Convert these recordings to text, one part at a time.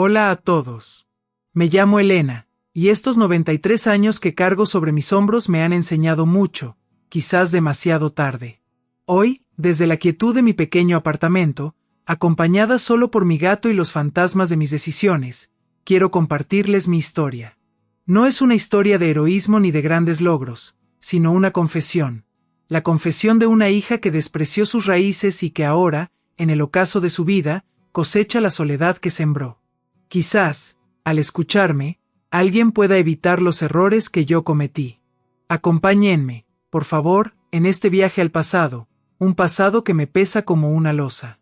Hola a todos. Me llamo Elena, y estos 93 años que cargo sobre mis hombros me han enseñado mucho, quizás demasiado tarde. Hoy, desde la quietud de mi pequeño apartamento, acompañada solo por mi gato y los fantasmas de mis decisiones, quiero compartirles mi historia. No es una historia de heroísmo ni de grandes logros, sino una confesión. La confesión de una hija que despreció sus raíces y que ahora, en el ocaso de su vida, cosecha la soledad que sembró. Quizás, al escucharme, alguien pueda evitar los errores que yo cometí. Acompáñenme, por favor, en este viaje al pasado, un pasado que me pesa como una losa.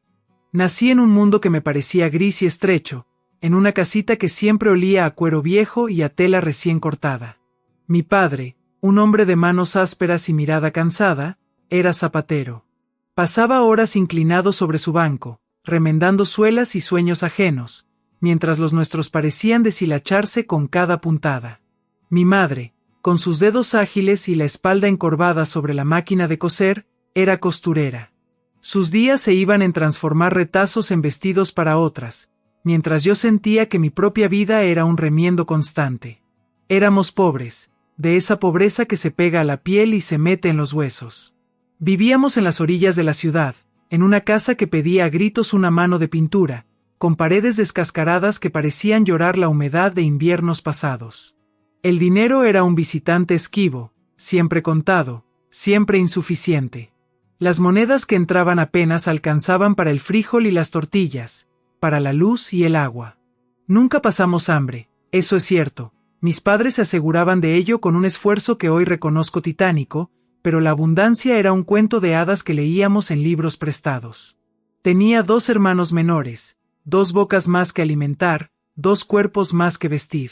Nací en un mundo que me parecía gris y estrecho, en una casita que siempre olía a cuero viejo y a tela recién cortada. Mi padre, un hombre de manos ásperas y mirada cansada, era zapatero. Pasaba horas inclinado sobre su banco, remendando suelas y sueños ajenos, mientras los nuestros parecían deshilacharse con cada puntada. Mi madre, con sus dedos ágiles y la espalda encorvada sobre la máquina de coser, era costurera. Sus días se iban en transformar retazos en vestidos para otras, mientras yo sentía que mi propia vida era un remiendo constante. Éramos pobres, de esa pobreza que se pega a la piel y se mete en los huesos. Vivíamos en las orillas de la ciudad, en una casa que pedía a gritos una mano de pintura, con paredes descascaradas que parecían llorar la humedad de inviernos pasados. El dinero era un visitante esquivo, siempre contado, siempre insuficiente. Las monedas que entraban apenas alcanzaban para el frijol y las tortillas, para la luz y el agua. Nunca pasamos hambre, eso es cierto. Mis padres se aseguraban de ello con un esfuerzo que hoy reconozco titánico, pero la abundancia era un cuento de hadas que leíamos en libros prestados. Tenía 2 hermanos menores, 2 bocas más que alimentar, 2 cuerpos más que vestir.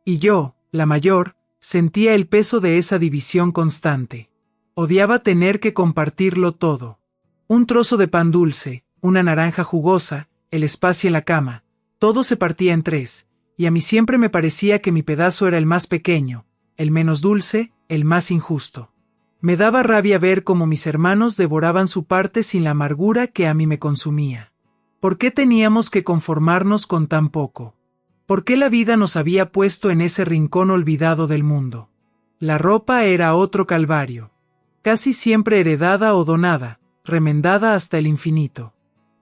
Y yo, la mayor, sentía el peso de esa división constante. Odiaba tener que compartirlo todo. Un trozo de pan dulce, una naranja jugosa, el espacio en la cama, todo se partía en 3, y a mí siempre me parecía que mi pedazo era el más pequeño, el menos dulce, el más injusto. Me daba rabia ver cómo mis hermanos devoraban su parte sin la amargura que a mí me consumía. ¿Por qué teníamos que conformarnos con tan poco? ¿Por qué la vida nos había puesto en ese rincón olvidado del mundo? La ropa era otro calvario. Casi siempre heredada o donada, remendada hasta el infinito.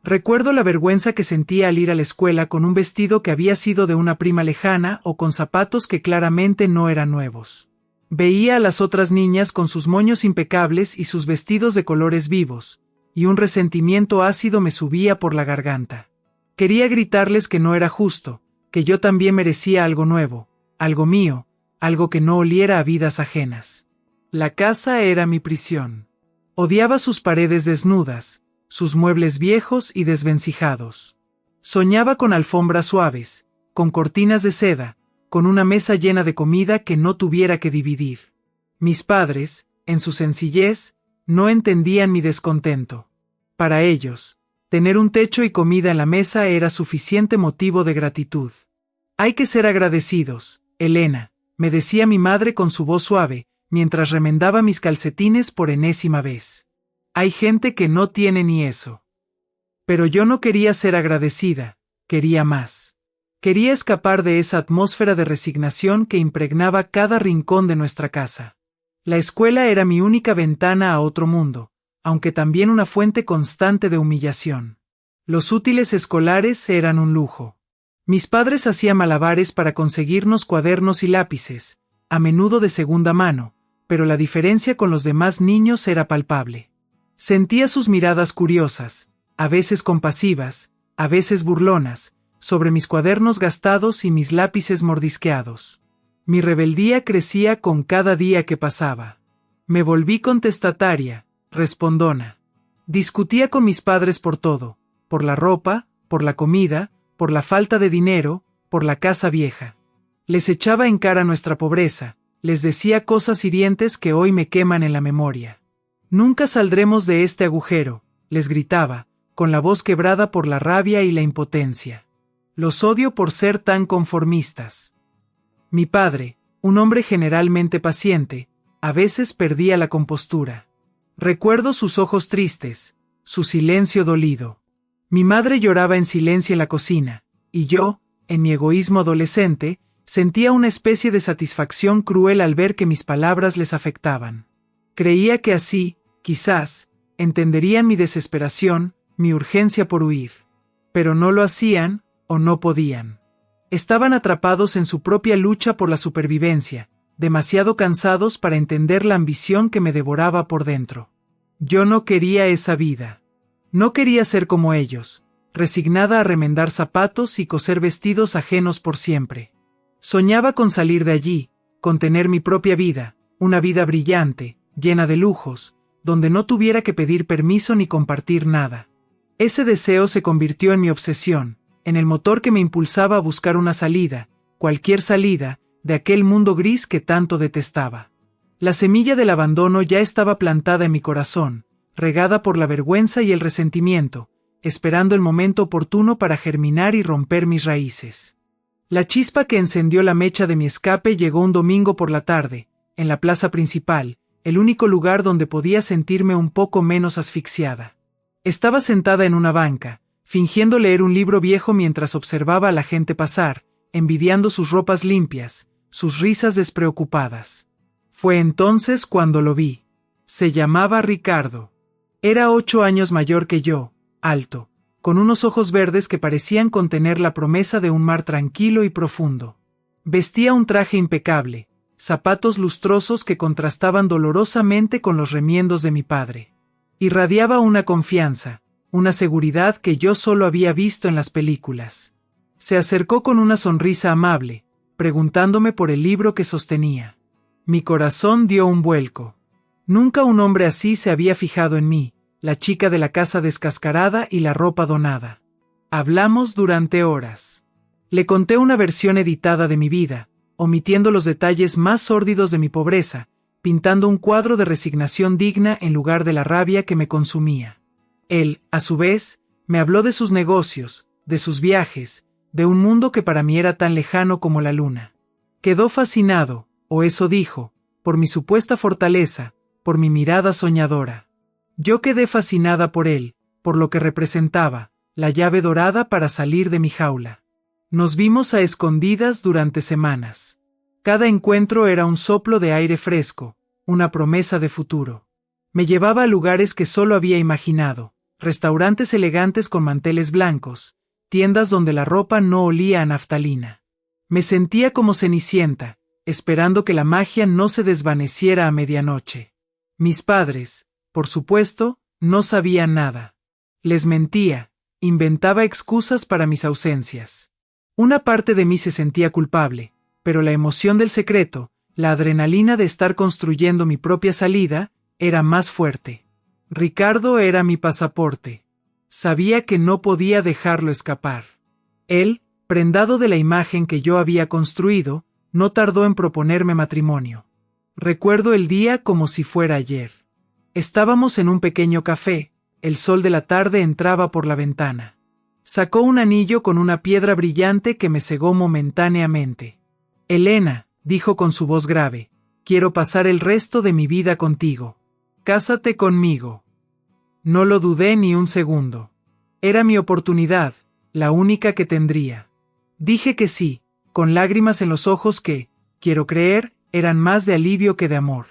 Recuerdo la vergüenza que sentía al ir a la escuela con un vestido que había sido de una prima lejana o con zapatos que claramente no eran nuevos. Veía a las otras niñas con sus moños impecables y sus vestidos de colores vivos, y un resentimiento ácido me subía por la garganta. Quería gritarles que no era justo, que yo también merecía algo nuevo, algo mío, algo que no oliera a vidas ajenas. La casa era mi prisión. Odiaba sus paredes desnudas, sus muebles viejos y desvencijados. Soñaba con alfombras suaves, con cortinas de seda, con una mesa llena de comida que no tuviera que dividir. Mis padres, en su sencillez, no entendían mi descontento. Para ellos, tener un techo y comida en la mesa era suficiente motivo de gratitud. Hay que ser agradecidos, Elena, me decía mi madre con su voz suave, mientras remendaba mis calcetines por enésima vez. Hay gente que no tiene ni eso. Pero yo no quería ser agradecida, quería más. Quería escapar de esa atmósfera de resignación que impregnaba cada rincón de nuestra casa. La escuela era mi única ventana a otro mundo, aunque también una fuente constante de humillación. Los útiles escolares eran un lujo. Mis padres hacían malabares para conseguirnos cuadernos y lápices, a menudo de segunda mano, pero la diferencia con los demás niños era palpable. Sentía sus miradas curiosas, a veces compasivas, a veces burlonas, sobre mis cuadernos gastados y mis lápices mordisqueados. Mi rebeldía crecía con cada día que pasaba. Me volví contestataria, respondona. Discutía con mis padres por todo, por la ropa, por la comida, por la falta de dinero, por la casa vieja. Les echaba en cara nuestra pobreza, les decía cosas hirientes que hoy me queman en la memoria. Nunca saldremos de este agujero, les gritaba, con la voz quebrada por la rabia y la impotencia. Los odio por ser tan conformistas. Mi padre, un hombre generalmente paciente, a veces perdía la compostura. Recuerdo sus ojos tristes, su silencio dolido. Mi madre lloraba en silencio en la cocina, y yo, En mi egoísmo adolescente, sentía una especie de satisfacción cruel al ver que mis palabras les afectaban. Creía que así, quizás, entenderían mi desesperación, mi urgencia por huir. Pero no lo hacían, o no podían. Estaban atrapados en su propia lucha por la supervivencia, demasiado cansados para entender la ambición que me devoraba por dentro. Yo no quería esa vida. No quería ser como ellos, resignada a remendar zapatos y coser vestidos ajenos por siempre. Soñaba con salir de allí, con tener mi propia vida, una vida brillante, llena de lujos, donde no tuviera que pedir permiso ni compartir nada. Ese deseo se convirtió en mi obsesión, en el motor que me impulsaba a buscar una salida, cualquier salida, de aquel mundo gris que tanto detestaba. La semilla del abandono ya estaba plantada en mi corazón, regada por la vergüenza y el resentimiento, esperando el momento oportuno para germinar y romper mis raíces. La chispa que encendió la mecha de mi escape llegó un domingo por la tarde, en la plaza principal, el único lugar donde podía sentirme un poco menos asfixiada. Estaba sentada en una banca, fingiendo leer un libro viejo mientras observaba a la gente pasar, envidiando sus ropas limpias, sus risas despreocupadas. Fue entonces cuando lo vi. Se llamaba Ricardo. Era 8 años mayor que yo, alto, con unos ojos verdes que parecían contener la promesa de un mar tranquilo y profundo. Vestía un traje impecable, zapatos lustrosos que contrastaban dolorosamente con los remiendos de mi padre. Irradiaba una confianza, una seguridad que yo solo había visto en las películas. Se acercó con una sonrisa amable, preguntándome por el libro que sostenía. Mi corazón dio un vuelco. Nunca un hombre así se había fijado en mí, la chica de la casa descascarada y la ropa donada. Hablamos durante horas. Le conté una versión editada de mi vida, omitiendo los detalles más sórdidos de mi pobreza, pintando un cuadro de resignación digna en lugar de la rabia que me consumía. Él, a su vez, me habló de sus negocios, de sus viajes, de un mundo que para mí era tan lejano como la luna. Quedó fascinado, o eso dijo, por mi supuesta fortaleza, por mi mirada soñadora. Yo quedé fascinada por él, por lo que representaba, la llave dorada para salir de mi jaula. Nos vimos a escondidas durante semanas. Cada encuentro era un soplo de aire fresco, una promesa de futuro. Me llevaba a lugares que solo había imaginado, restaurantes elegantes con manteles blancos, tiendas donde la ropa no olía a naftalina. Me sentía como Cenicienta, esperando que la magia no se desvaneciera a medianoche. Mis padres, por supuesto, no sabían nada. Les mentía, inventaba excusas para mis ausencias. Una parte de mí se sentía culpable, pero la emoción del secreto, la adrenalina de estar construyendo mi propia salida, era más fuerte. Ricardo era mi pasaporte. Sabía que no podía dejarlo escapar. Él, prendado de la imagen que yo había construido, no tardó en proponerme matrimonio. Recuerdo el día como si fuera ayer. Estábamos en un pequeño café, el sol de la tarde entraba por la ventana. Sacó un anillo con una piedra brillante que me cegó momentáneamente. Elena, dijo con su voz grave, quiero pasar el resto de mi vida contigo. Cásate conmigo. No lo dudé ni un segundo. Era mi oportunidad, la única que tendría. Dije que sí, con lágrimas en los ojos que, quiero creer, eran más de alivio que de amor.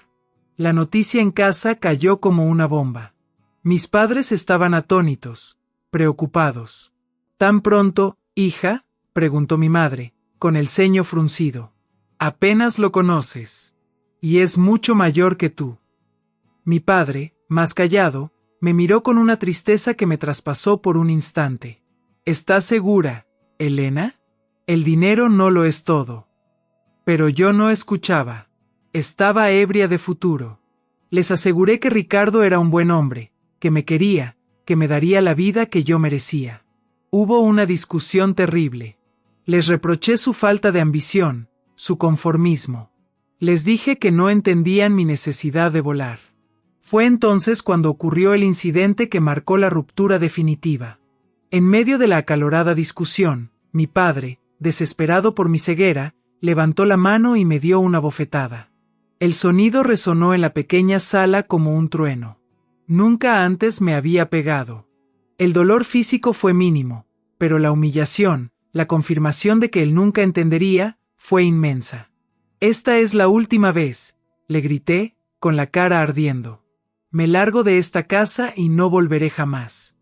La noticia en casa cayó como una bomba. Mis padres estaban atónitos, preocupados. ¿Tan pronto, hija?, preguntó mi madre, con el ceño fruncido. Apenas lo conoces. Y es mucho mayor que tú. Mi padre, más callado, me miró con una tristeza que me traspasó por un instante. ¿Estás segura, Elena? El dinero no lo es todo. Pero yo no escuchaba. Estaba ebria de futuro. Les aseguré que Ricardo era un buen hombre, que me quería, que me daría la vida que yo merecía. Hubo una discusión terrible. Les reproché su falta de ambición, su conformismo. Les dije que no entendían mi necesidad de volar. Fue entonces cuando ocurrió el incidente que marcó la ruptura definitiva. En medio de la acalorada discusión, mi padre, desesperado por mi ceguera, levantó la mano y me dio una bofetada. El sonido resonó en la pequeña sala como un trueno. Nunca antes me había pegado. El dolor físico fue mínimo, pero la humillación, la confirmación de que él nunca entendería, fue inmensa. «Esta es la última vez», le grité, con la cara ardiendo. «Me largo de esta casa y no volveré jamás».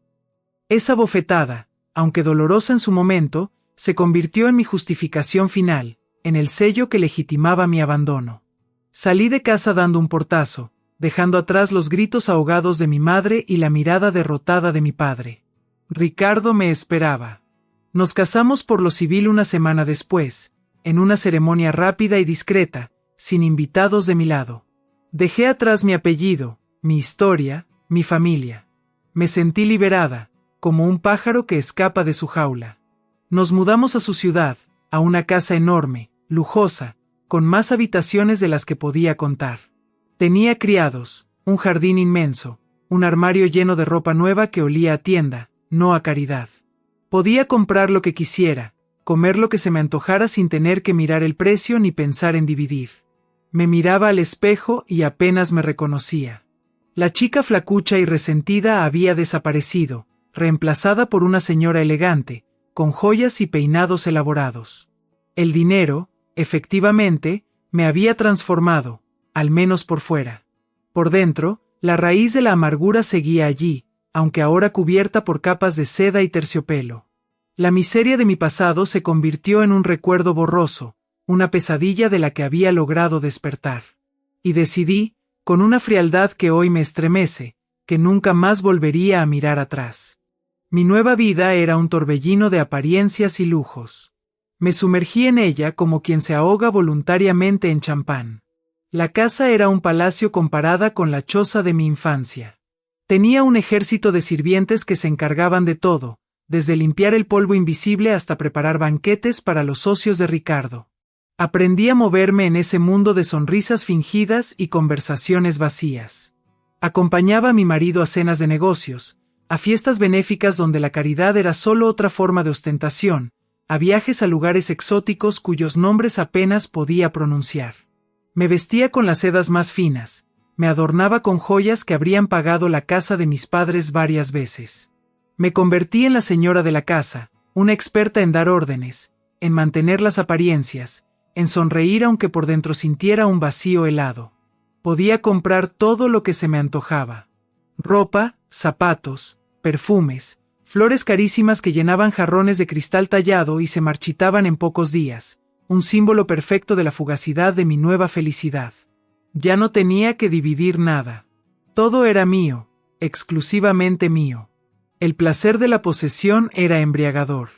Esa bofetada, aunque dolorosa en su momento, se convirtió en mi justificación final, en el sello que legitimaba mi abandono. Salí de casa dando un portazo, dejando atrás los gritos ahogados de mi madre y la mirada derrotada de mi padre. Ricardo me esperaba. Nos casamos por lo civil una semana después, en una ceremonia rápida y discreta, sin invitados de mi lado. Dejé atrás mi apellido, mi historia, mi familia. Me sentí liberada, como un pájaro que escapa de su jaula. Nos mudamos a su ciudad, a una casa enorme, lujosa, con más habitaciones de las que podía contar. Tenía criados, un jardín inmenso, un armario lleno de ropa nueva que olía a tienda, no a caridad. Podía comprar lo que quisiera, comer lo que se me antojara sin tener que mirar el precio ni pensar en dividir. Me miraba al espejo y apenas me reconocía. La chica flacucha y resentida había desaparecido, reemplazada por una señora elegante, con joyas y peinados elaborados. El dinero, efectivamente, me había transformado, al menos por fuera. Por dentro, la raíz de la amargura seguía allí, aunque ahora cubierta por capas de seda y terciopelo. La miseria de mi pasado se convirtió en un recuerdo borroso, una pesadilla de la que había logrado despertar. Y decidí, con una frialdad que hoy me estremece, que nunca más volvería a mirar atrás. Mi nueva vida era un torbellino de apariencias y lujos. Me sumergí en ella como quien se ahoga voluntariamente en champán. La casa era un palacio comparada con la choza de mi infancia. Tenía un ejército de sirvientes que se encargaban de todo, desde limpiar el polvo invisible hasta preparar banquetes para los socios de Ricardo. Aprendí a moverme en ese mundo de sonrisas fingidas y conversaciones vacías. Acompañaba a mi marido a cenas de negocios, a fiestas benéficas donde la caridad era solo otra forma de ostentación, a viajes a lugares exóticos cuyos nombres apenas podía pronunciar. Me vestía con las sedas más finas, me adornaba con joyas que habrían pagado la casa de mis padres varias veces. Me convertí en la señora de la casa, una experta en dar órdenes, en mantener las apariencias, en sonreír aunque por dentro sintiera un vacío helado. Podía comprar todo lo que se me antojaba. Ropa, zapatos, perfumes, flores carísimas que llenaban jarrones de cristal tallado y se marchitaban en pocos días, un símbolo perfecto de la fugacidad de mi nueva felicidad. Ya no tenía que dividir nada. Todo era mío, exclusivamente mío. El placer de la posesión era embriagador.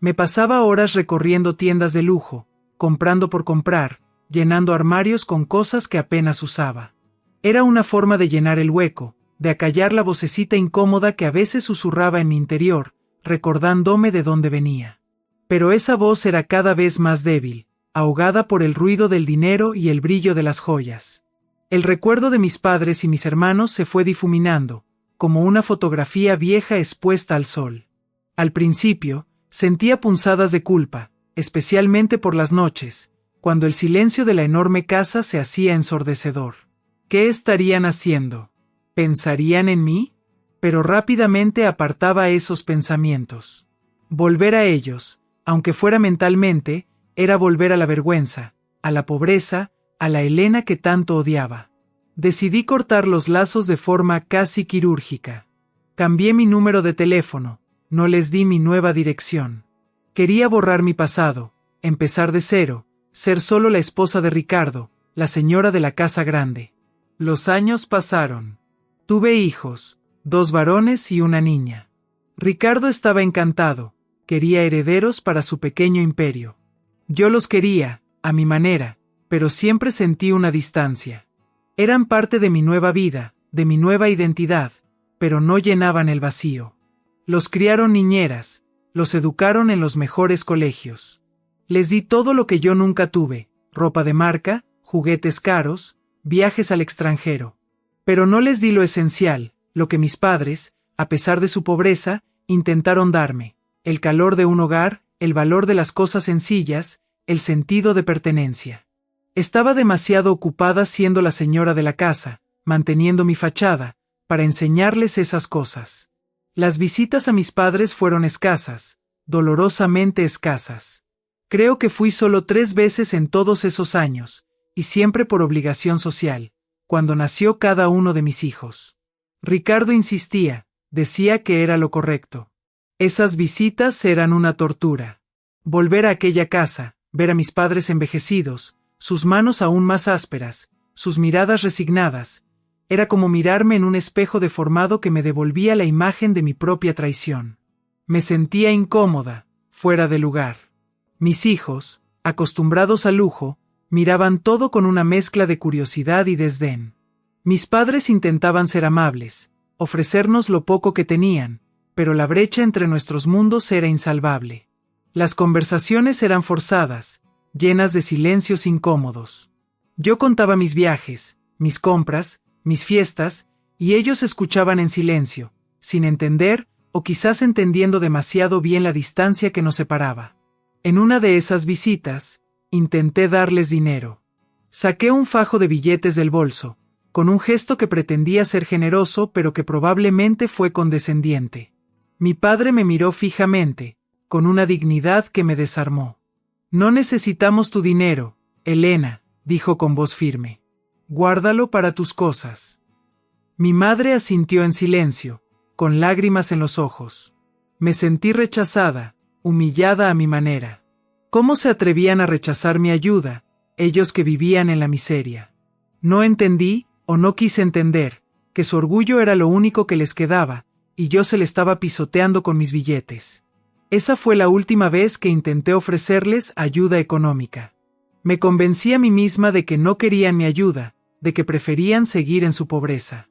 Me pasaba horas recorriendo tiendas de lujo, comprando por comprar, llenando armarios con cosas que apenas usaba. Era una forma de llenar el hueco, de acallar la vocecita incómoda que a veces susurraba en mi interior, recordándome de dónde venía. Pero esa voz era cada vez más débil, ahogada por el ruido del dinero y el brillo de las joyas. El recuerdo de mis padres y mis hermanos se fue difuminando, como una fotografía vieja expuesta al sol. Al principio, sentía punzadas de culpa, especialmente por las noches, cuando el silencio de la enorme casa se hacía ensordecedor. ¿Qué estarían haciendo? ¿Pensarían en mí? Pero rápidamente apartaba esos pensamientos. Volver a ellos, aunque fuera mentalmente, era volver a la vergüenza, a la pobreza, a la Elena que tanto odiaba. Decidí cortar los lazos de forma casi quirúrgica. Cambié mi número de teléfono, no les di mi nueva dirección. Quería borrar mi pasado, empezar de cero, ser solo la esposa de Ricardo, la señora de la casa grande. Los años pasaron. Tuve hijos, 2 varones y una niña. Ricardo estaba encantado, quería herederos para su pequeño imperio. Yo los quería, a mi manera, pero siempre sentí una distancia. Eran parte de mi nueva vida, de mi nueva identidad, pero no llenaban el vacío. Los criaron niñeras, los educaron en los mejores colegios. Les di todo lo que yo nunca tuve, ropa de marca, juguetes caros, viajes al extranjero. Pero no les di lo esencial, lo que mis padres, a pesar de su pobreza, intentaron darme: el calor de un hogar, el valor de las cosas sencillas, el sentido de pertenencia. Estaba demasiado ocupada siendo la señora de la casa, manteniendo mi fachada, para enseñarles esas cosas. Las visitas a mis padres fueron escasas, dolorosamente escasas. Creo que fui solo 3 veces en todos esos años, y siempre por obligación social, cuando nació cada uno de mis hijos. Ricardo insistía, decía que era lo correcto. Esas visitas eran una tortura. Volver a aquella casa, ver a mis padres envejecidos, sus manos aún más ásperas, sus miradas resignadas, era como mirarme en un espejo deformado que me devolvía la imagen de mi propia traición. Me sentía incómoda, fuera de lugar. Mis hijos, acostumbrados al lujo, miraban todo con una mezcla de curiosidad y desdén. Mis padres intentaban ser amables, ofrecernos lo poco que tenían, pero la brecha entre nuestros mundos era insalvable. Las conversaciones eran forzadas, llenas de silencios incómodos. Yo contaba mis viajes, mis compras, mis fiestas, y ellos escuchaban en silencio, sin entender, o quizás entendiendo demasiado bien la distancia que nos separaba. En una de esas visitas, intenté darles dinero. Saqué un fajo de billetes del bolso, con un gesto que pretendía ser generoso pero que probablemente fue condescendiente. Mi padre me miró fijamente, con una dignidad que me desarmó. «No necesitamos tu dinero, Elena», dijo con voz firme. «Guárdalo para tus cosas». Mi madre asintió en silencio, con lágrimas en los ojos. Me sentí rechazada, humillada a mi manera. ¿Cómo se atrevían a rechazar mi ayuda, ellos que vivían en la miseria? No entendí, o no quise entender, que su orgullo era lo único que les quedaba, y yo se le estaba pisoteando con mis billetes. Esa fue la última vez que intenté ofrecerles ayuda económica. Me convencí a mí misma de que no querían mi ayuda, de que preferían seguir en su pobreza.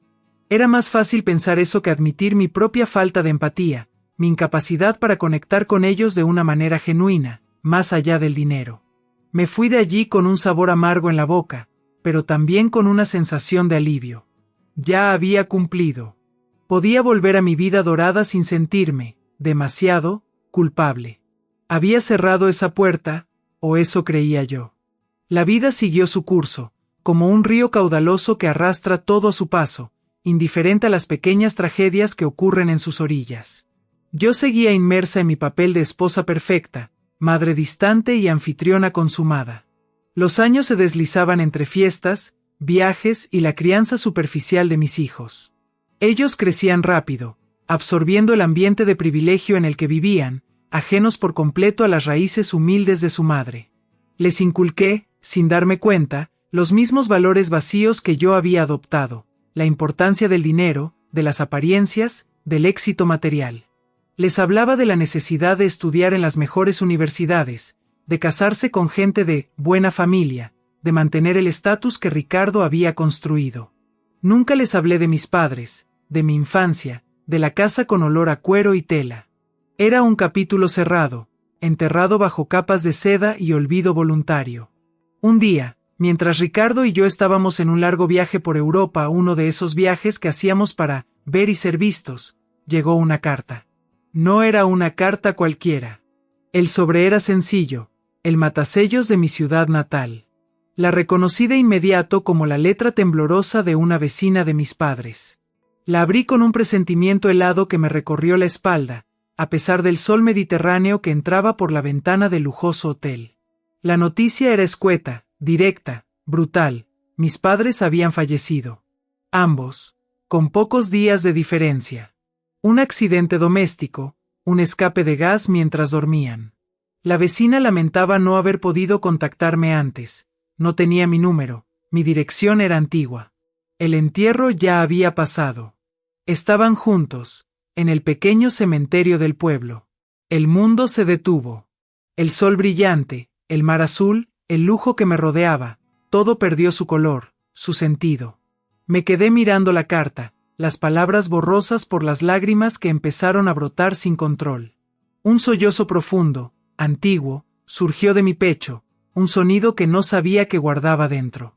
Era más fácil pensar eso que admitir mi propia falta de empatía, mi incapacidad para conectar con ellos de una manera genuina, más allá del dinero. Me fui de allí con un sabor amargo en la boca, pero también con una sensación de alivio. Ya había cumplido. Podía volver a mi vida dorada sin sentirme, demasiado, culpable. Había cerrado esa puerta, o eso creía yo. La vida siguió su curso, como un río caudaloso que arrastra todo a su paso, indiferente a las pequeñas tragedias que ocurren en sus orillas. Yo seguía inmersa en mi papel de esposa perfecta, madre distante y anfitriona consumada. Los años se deslizaban entre fiestas, viajes y la crianza superficial de mis hijos. Ellos crecían rápido, absorbiendo el ambiente de privilegio en el que vivían, ajenos por completo a las raíces humildes de su madre. Les inculqué, sin darme cuenta, los mismos valores vacíos que yo había adoptado, la importancia del dinero, de las apariencias, del éxito material. Les hablaba de la necesidad de estudiar en las mejores universidades, de casarse con gente de buena familia, de mantener el estatus que Ricardo había construido. Nunca les hablé de mis padres, de mi infancia, de la casa con olor a cuero y tela. Era un capítulo cerrado, enterrado bajo capas de seda y olvido voluntario. Un día, mientras Ricardo y yo estábamos en un largo viaje por Europa, uno de esos viajes que hacíamos para ver y ser vistos, llegó una carta. No era una carta cualquiera. El sobre era sencillo, el matasellos de mi ciudad natal. La reconocí de inmediato como la letra temblorosa de una vecina de mis padres. La abrí con un presentimiento helado que me recorrió la espalda, a pesar del sol mediterráneo que entraba por la ventana del lujoso hotel. La noticia era escueta, directa, brutal. Mis padres habían fallecido. Ambos, con pocos días de diferencia. Un accidente doméstico, un escape de gas mientras dormían. La vecina lamentaba no haber podido contactarme antes. No tenía mi número, mi dirección era antigua. El entierro ya había pasado. Estaban juntos, en el pequeño cementerio del pueblo. El mundo se detuvo. El sol brillante, el mar azul, el lujo que me rodeaba, todo perdió su color, su sentido. Me quedé mirando la carta, las palabras borrosas por las lágrimas que empezaron a brotar sin control. Un sollozo profundo, antiguo, surgió de mi pecho, un sonido que no sabía que guardaba dentro.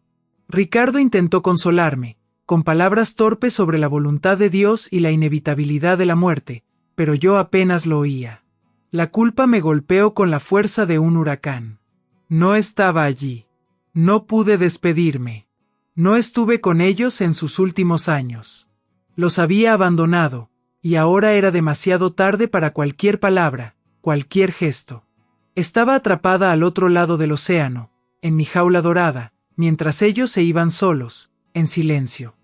Ricardo intentó consolarme, con palabras torpes sobre la voluntad de Dios y la inevitabilidad de la muerte, pero yo apenas lo oía. La culpa me golpeó con la fuerza de un huracán. No estaba allí. No pude despedirme. No estuve con ellos en sus últimos años. Los había abandonado, y ahora era demasiado tarde para cualquier palabra, cualquier gesto. Estaba atrapada al otro lado del océano, en mi jaula dorada, mientras ellos se iban solos, en silencio.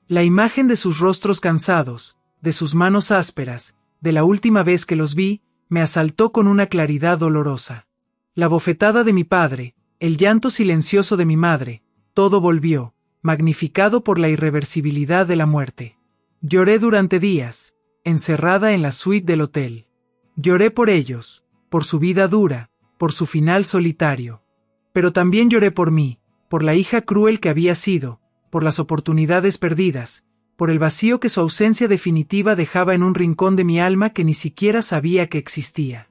La imagen de sus rostros cansados, de sus manos ásperas, de la última vez que los vi, me asaltó con una claridad dolorosa. La bofetada de mi padre, el llanto silencioso de mi madre, todo volvió, magnificado por la irreversibilidad de la muerte. Lloré durante días, encerrada en la suite del hotel. Lloré por ellos, por su vida dura, por su final solitario. Pero también lloré por mí, por la hija cruel que había sido, por las oportunidades perdidas, por el vacío que su ausencia definitiva dejaba en un rincón de mi alma que ni siquiera sabía que existía.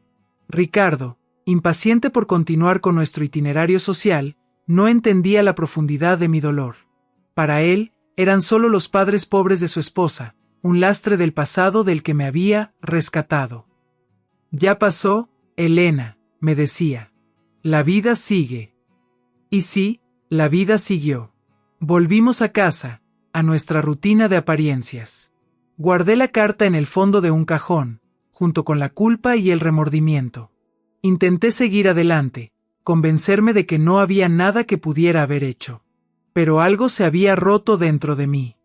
Ricardo, impaciente por continuar con nuestro itinerario social, no entendía la profundidad de mi dolor. Para él, eran solo los padres pobres de su esposa, un lastre del pasado del que me había rescatado. Ya pasó, Elena, me decía. La vida sigue. Y sí, la vida siguió. Volvimos a casa, a nuestra rutina de apariencias. Guardé la carta en el fondo de un cajón, junto con la culpa y el remordimiento. Intenté seguir adelante, convencerme de que no había nada que pudiera haber hecho. Pero algo se había roto dentro de mí.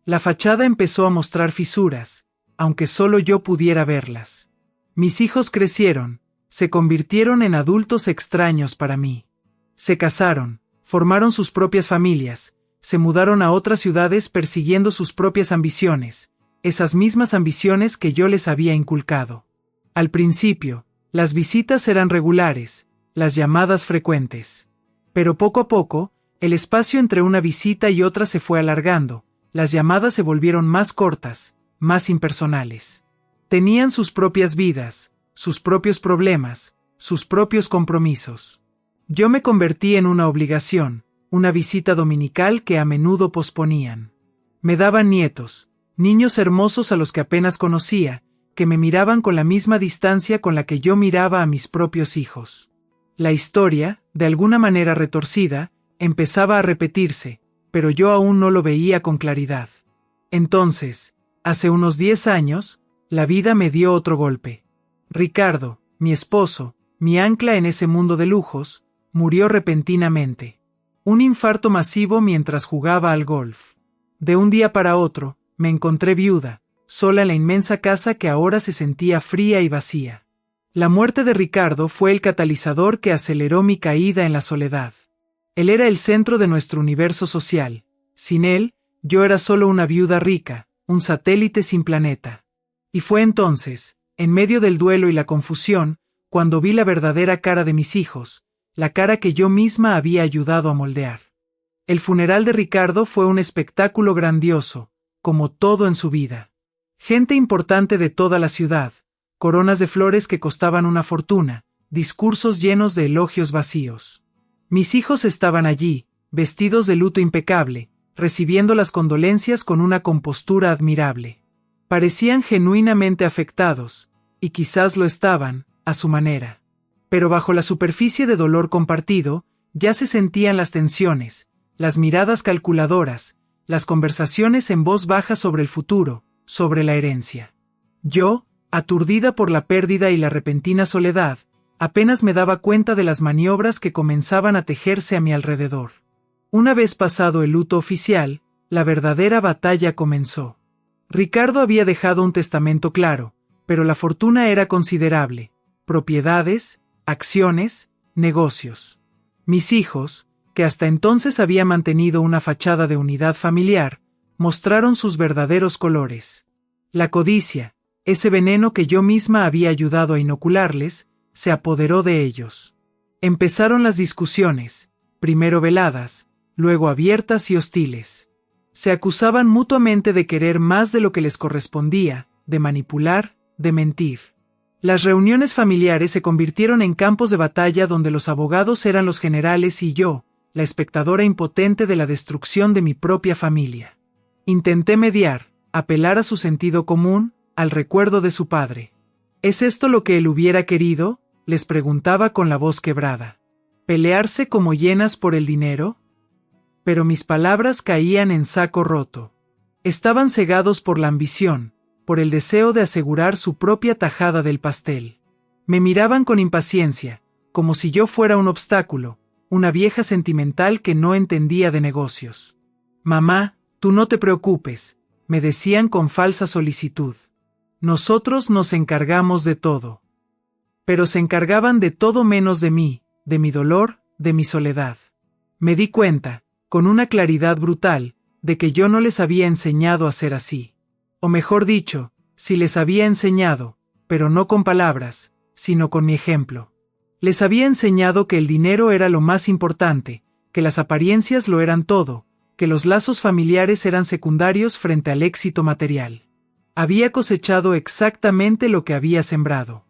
La fachada empezó a mostrar fisuras, aunque solo yo pudiera verlas. Mis hijos crecieron, se convirtieron en adultos extraños para mí. Se casaron, formaron sus propias familias, se mudaron a otras ciudades persiguiendo sus propias ambiciones, esas mismas ambiciones que yo les había inculcado. Al principio, las visitas eran regulares, las llamadas frecuentes. Pero poco a poco, el espacio entre una visita y otra se fue alargando, las llamadas se volvieron más cortas, más impersonales. Tenían sus propias vidas, sus propios problemas, sus propios compromisos. Yo me convertí en una obligación, una visita dominical que a menudo posponían. Me daban nietos, niños hermosos a los que apenas conocía, que me miraban con la misma distancia con la que yo miraba a mis propios hijos. La historia, de alguna manera retorcida, empezaba a repetirse, pero yo aún no lo veía con claridad. Entonces, hace unos 10 años, la vida me dio otro golpe. Ricardo, mi esposo, mi ancla en ese mundo de lujos, murió repentinamente. Un infarto masivo mientras jugaba al golf. De un día para otro, me encontré viuda, sola en la inmensa casa que ahora se sentía fría y vacía. La muerte de Ricardo fue el catalizador que aceleró mi caída en la soledad. Él era el centro de nuestro universo social. Sin él, yo era solo una viuda rica, un satélite sin planeta. Y fue entonces, en medio del duelo y la confusión, cuando vi la verdadera cara de mis hijos, la cara que yo misma había ayudado a moldear. El funeral de Ricardo fue un espectáculo grandioso, como todo en su vida. Gente importante de toda la ciudad, coronas de flores que costaban una fortuna, discursos llenos de elogios vacíos. Mis hijos estaban allí, vestidos de luto impecable, recibiendo las condolencias con una compostura admirable. Parecían genuinamente afectados, y quizás lo estaban, a su manera. Pero bajo la superficie de dolor compartido, ya se sentían las tensiones, las miradas calculadoras, las conversaciones en voz baja sobre el futuro, sobre la herencia. Yo, aturdida por la pérdida y la repentina soledad, apenas me daba cuenta de las maniobras que comenzaban a tejerse a mi alrededor. Una vez pasado el luto oficial, la verdadera batalla comenzó. Ricardo había dejado un testamento claro, pero la fortuna era considerable: propiedades, acciones, negocios. Mis hijos, que hasta entonces había mantenido una fachada de unidad familiar, mostraron sus verdaderos colores. La codicia, ese veneno que yo misma había ayudado a inocularles, se apoderó de ellos. Empezaron las discusiones, primero veladas, luego abiertas y hostiles. Se acusaban mutuamente de querer más de lo que les correspondía, de manipular, de mentir. Las reuniones familiares se convirtieron en campos de batalla donde los abogados eran los generales y yo, la espectadora impotente de la destrucción de mi propia familia. Intenté mediar, apelar a su sentido común, al recuerdo de su padre. ¿Es esto lo que él hubiera querido?, les preguntaba con la voz quebrada. ¿Pelearse como hienas por el dinero? Pero mis palabras caían en saco roto. Estaban cegados por la ambición, por el deseo de asegurar su propia tajada del pastel. Me miraban con impaciencia, como si yo fuera un obstáculo, una vieja sentimental que no entendía de negocios. Mamá, tú no te preocupes, me decían con falsa solicitud. Nosotros nos encargamos de todo. Pero se encargaban de todo menos de mí, de mi dolor, de mi soledad. Me di cuenta, con una claridad brutal, de que yo no les había enseñado a ser así. O mejor dicho, si les había enseñado, pero no con palabras, sino con mi ejemplo. Les había enseñado que el dinero era lo más importante, que las apariencias lo eran todo, que los lazos familiares eran secundarios frente al éxito material. Había cosechado exactamente lo que había sembrado.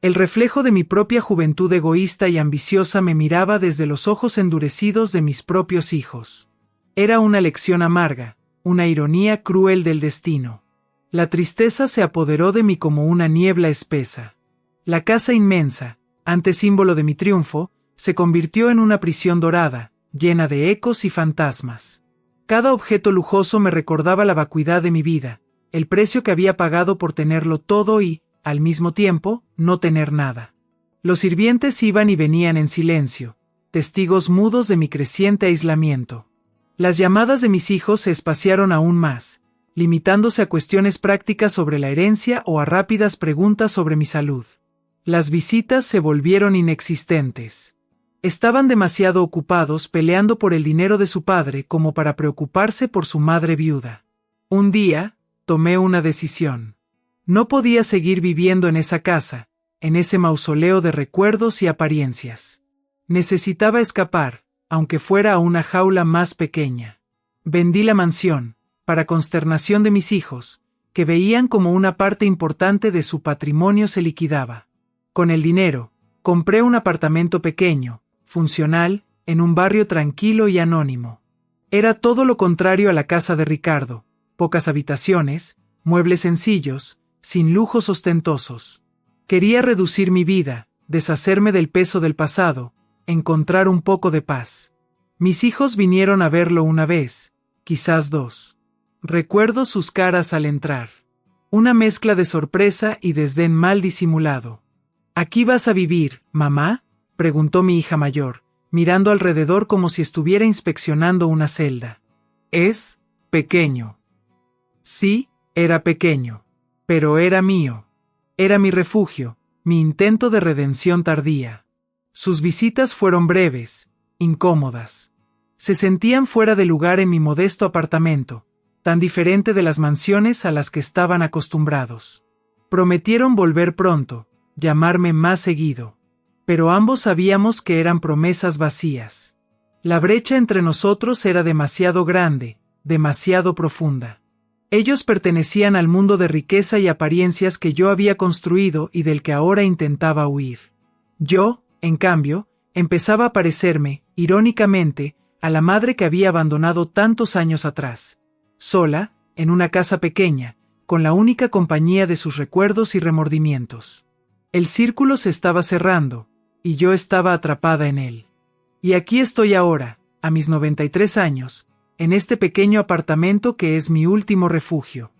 El reflejo de mi propia juventud egoísta y ambiciosa me miraba desde los ojos endurecidos de mis propios hijos. Era una lección amarga, una ironía cruel del destino. La tristeza se apoderó de mí como una niebla espesa. La casa inmensa, antes símbolo de mi triunfo, se convirtió en una prisión dorada, llena de ecos y fantasmas. Cada objeto lujoso me recordaba la vacuidad de mi vida, el precio que había pagado por tenerlo todo y, al mismo tiempo, no tener nada. Los sirvientes iban y venían en silencio, testigos mudos de mi creciente aislamiento. Las llamadas de mis hijos se espaciaron aún más, limitándose a cuestiones prácticas sobre la herencia o a rápidas preguntas sobre mi salud. Las visitas se volvieron inexistentes. Estaban demasiado ocupados peleando por el dinero de su padre como para preocuparse por su madre viuda. Un día, tomé una decisión. No podía seguir viviendo en esa casa, en ese mausoleo de recuerdos y apariencias. Necesitaba escapar, aunque fuera a una jaula más pequeña. Vendí la mansión, para consternación de mis hijos, que veían como una parte importante de su patrimonio se liquidaba. Con el dinero, compré un apartamento pequeño, funcional, en un barrio tranquilo y anónimo. Era todo lo contrario a la casa de Ricardo, pocas habitaciones, muebles sencillos, sin lujos ostentosos. Quería reducir mi vida, deshacerme del peso del pasado, encontrar un poco de paz. Mis hijos vinieron a verlo una vez, quizás dos. Recuerdo sus caras al entrar. Una mezcla de sorpresa y desdén mal disimulado. ¿Aquí vas a vivir, mamá?, preguntó mi hija mayor, mirando alrededor como si estuviera inspeccionando una celda. Es pequeño. Sí, era pequeño. Pero era mío. Era mi refugio, mi intento de redención tardía. Sus visitas fueron breves, incómodas. Se sentían fuera de lugar en mi modesto apartamento, tan diferente de las mansiones a las que estaban acostumbrados. Prometieron volver pronto, llamarme más seguido. Pero ambos sabíamos que eran promesas vacías. La brecha entre nosotros era demasiado grande, demasiado profunda. Ellos pertenecían al mundo de riqueza y apariencias que yo había construido y del que ahora intentaba huir. Yo, en cambio, empezaba a parecerme, irónicamente, a la madre que había abandonado tantos años atrás, sola, en una casa pequeña, con la única compañía de sus recuerdos y remordimientos. El círculo se estaba cerrando, y yo estaba atrapada en él. Y aquí estoy ahora, a mis 93 años, en este pequeño apartamento que es mi último refugio.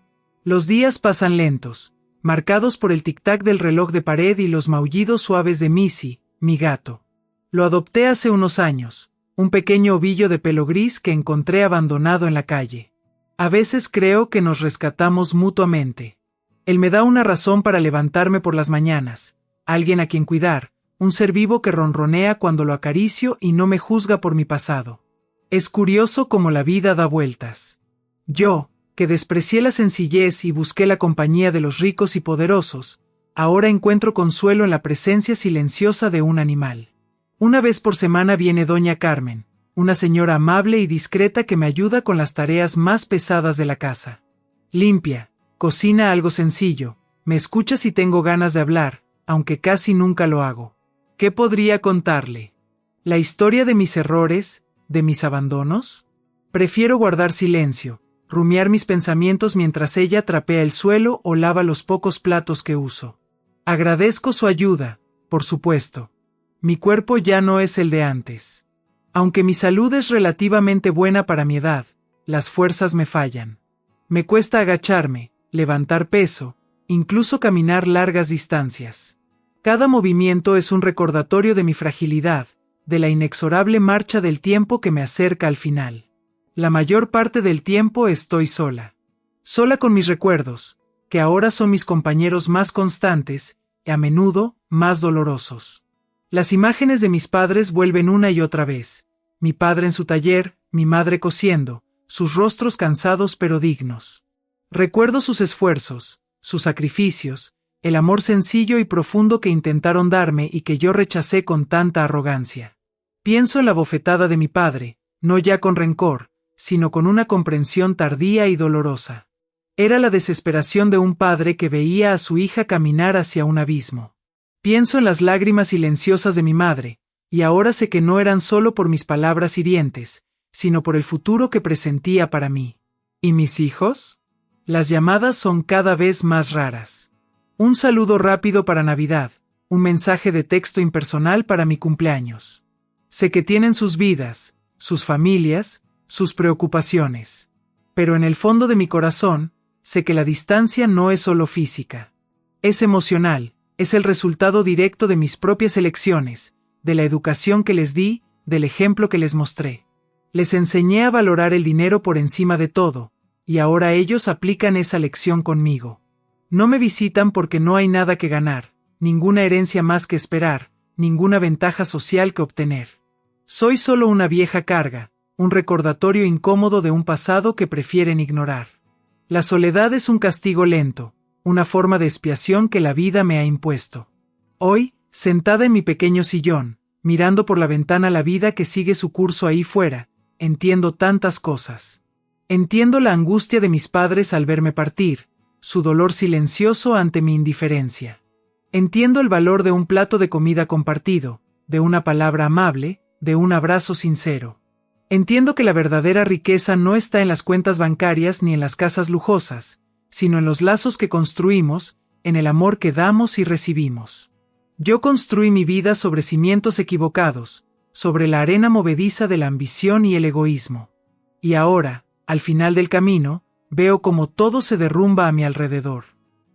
Los días pasan lentos, marcados por el tic-tac del reloj de pared y los maullidos suaves de Missy, mi gato. Lo adopté hace unos años, un pequeño ovillo de pelo gris que encontré abandonado en la calle. A veces creo que nos rescatamos mutuamente. Él me da una razón para levantarme por las mañanas, alguien a quien cuidar, un ser vivo que ronronea cuando lo acaricio y no me juzga por mi pasado. Es curioso cómo la vida da vueltas. Yo, que desprecié la sencillez y busqué la compañía de los ricos y poderosos, ahora encuentro consuelo en la presencia silenciosa de un animal. Una vez por semana viene doña Carmen, una señora amable y discreta que me ayuda con las tareas más pesadas de la casa. Limpia, cocina algo sencillo, me escucha si tengo ganas de hablar, aunque casi nunca lo hago. ¿Qué podría contarle? ¿La historia de mis errores, de mis abandonos? Prefiero guardar silencio, rumiar mis pensamientos mientras ella trapea el suelo o lava los pocos platos que uso. Agradezco su ayuda, por supuesto. Mi cuerpo ya no es el de antes. Aunque mi salud es relativamente buena para mi edad, las fuerzas me fallan. Me cuesta agacharme, levantar peso, incluso caminar largas distancias. Cada movimiento es un recordatorio de mi fragilidad, de la inexorable marcha del tiempo que me acerca al final. La mayor parte del tiempo estoy sola. Sola con mis recuerdos, que ahora son mis compañeros más constantes, y a menudo más dolorosos. Las imágenes de mis padres vuelven una y otra vez. Mi padre en su taller, mi madre cosiendo, sus rostros cansados pero dignos. Recuerdo sus esfuerzos, sus sacrificios, el amor sencillo y profundo que intentaron darme y que yo rechacé con tanta arrogancia. Pienso en la bofetada de mi padre, no ya con rencor, sino con una comprensión tardía y dolorosa. Era la desesperación de un padre que veía a su hija caminar hacia un abismo. Pienso en las lágrimas silenciosas de mi madre, y ahora sé que no eran solo por mis palabras hirientes, sino por el futuro que presentía para mí. ¿Y mis hijos? Las llamadas son cada vez más raras. Un saludo rápido para Navidad, un mensaje de texto impersonal para mi cumpleaños. Sé que tienen sus vidas, sus familias, sus preocupaciones. Pero en el fondo de mi corazón, sé que la distancia no es solo física. Es emocional, es el resultado directo de mis propias elecciones, de la educación que les di, del ejemplo que les mostré. Les enseñé a valorar el dinero por encima de todo, y ahora ellos aplican esa lección conmigo. No me visitan porque no hay nada que ganar, ninguna herencia más que esperar, ninguna ventaja social que obtener. Soy solo una vieja carga, un recordatorio incómodo de un pasado que prefieren ignorar. La soledad es un castigo lento, una forma de expiación que la vida me ha impuesto. Hoy, sentada en mi pequeño sillón, mirando por la ventana la vida que sigue su curso ahí fuera, entiendo tantas cosas. Entiendo la angustia de mis padres al verme partir, su dolor silencioso ante mi indiferencia. Entiendo el valor de un plato de comida compartido, de una palabra amable, de un abrazo sincero. Entiendo que la verdadera riqueza no está en las cuentas bancarias ni en las casas lujosas, sino en los lazos que construimos, en el amor que damos y recibimos. Yo construí mi vida sobre cimientos equivocados, sobre la arena movediza de la ambición y el egoísmo. Y ahora, al final del camino, veo como todo se derrumba a mi alrededor.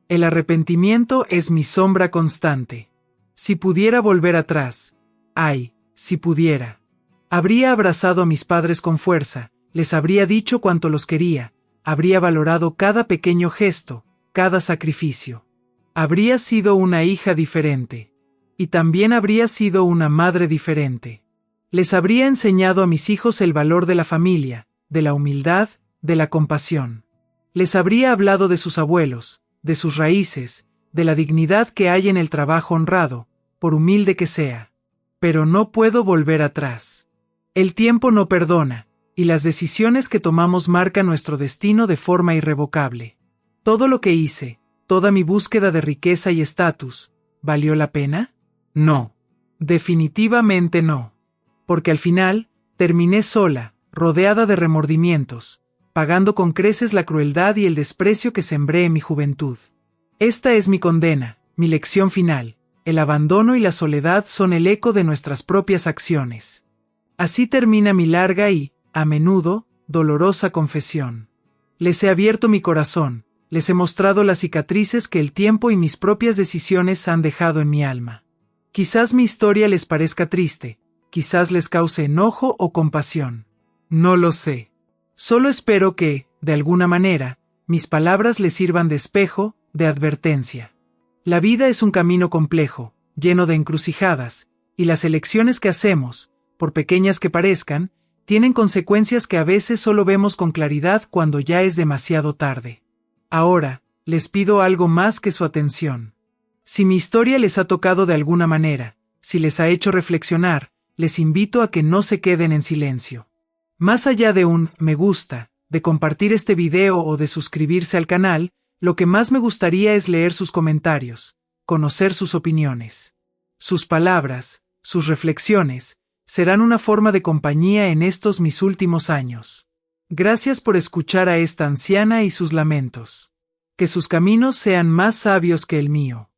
El arrepentimiento es mi sombra constante. Si pudiera volver atrás, ay, si pudiera. Habría abrazado a mis padres con fuerza, les habría dicho cuánto los quería, habría valorado cada pequeño gesto, cada sacrificio. Habría sido una hija diferente. Y también habría sido una madre diferente. Les habría enseñado a mis hijos el valor de la familia, de la humildad, de la compasión. Les habría hablado de sus abuelos, de sus raíces, de la dignidad que hay en el trabajo honrado, por humilde que sea. Pero no puedo volver atrás. El tiempo no perdona, y las decisiones que tomamos marcan nuestro destino de forma irrevocable. Todo lo que hice, toda mi búsqueda de riqueza y estatus, ¿valió la pena? No. Definitivamente no. Porque al final, terminé sola, rodeada de remordimientos, pagando con creces la crueldad y el desprecio que sembré en mi juventud. Esta es mi condena, mi lección final. El abandono y la soledad son el eco de nuestras propias acciones. Así termina mi larga y, a menudo, dolorosa confesión. Les he abierto mi corazón, les he mostrado las cicatrices que el tiempo y mis propias decisiones han dejado en mi alma. Quizás mi historia les parezca triste, quizás les cause enojo o compasión. No lo sé. Solo espero que, de alguna manera, mis palabras les sirvan de espejo, de advertencia. La vida es un camino complejo, lleno de encrucijadas, y las elecciones que hacemos, por pequeñas que parezcan, tienen consecuencias que a veces solo vemos con claridad cuando ya es demasiado tarde. Ahora, les pido algo más que su atención. Si mi historia les ha tocado de alguna manera, si les ha hecho reflexionar, les invito a que no se queden en silencio. Más allá de un me gusta, de compartir este video o de suscribirse al canal, lo que más me gustaría es leer sus comentarios, conocer sus opiniones. Sus palabras, sus reflexiones, serán una forma de compañía en estos mis últimos años. Gracias por escuchar a esta anciana y sus lamentos. Que sus caminos sean más sabios que el mío.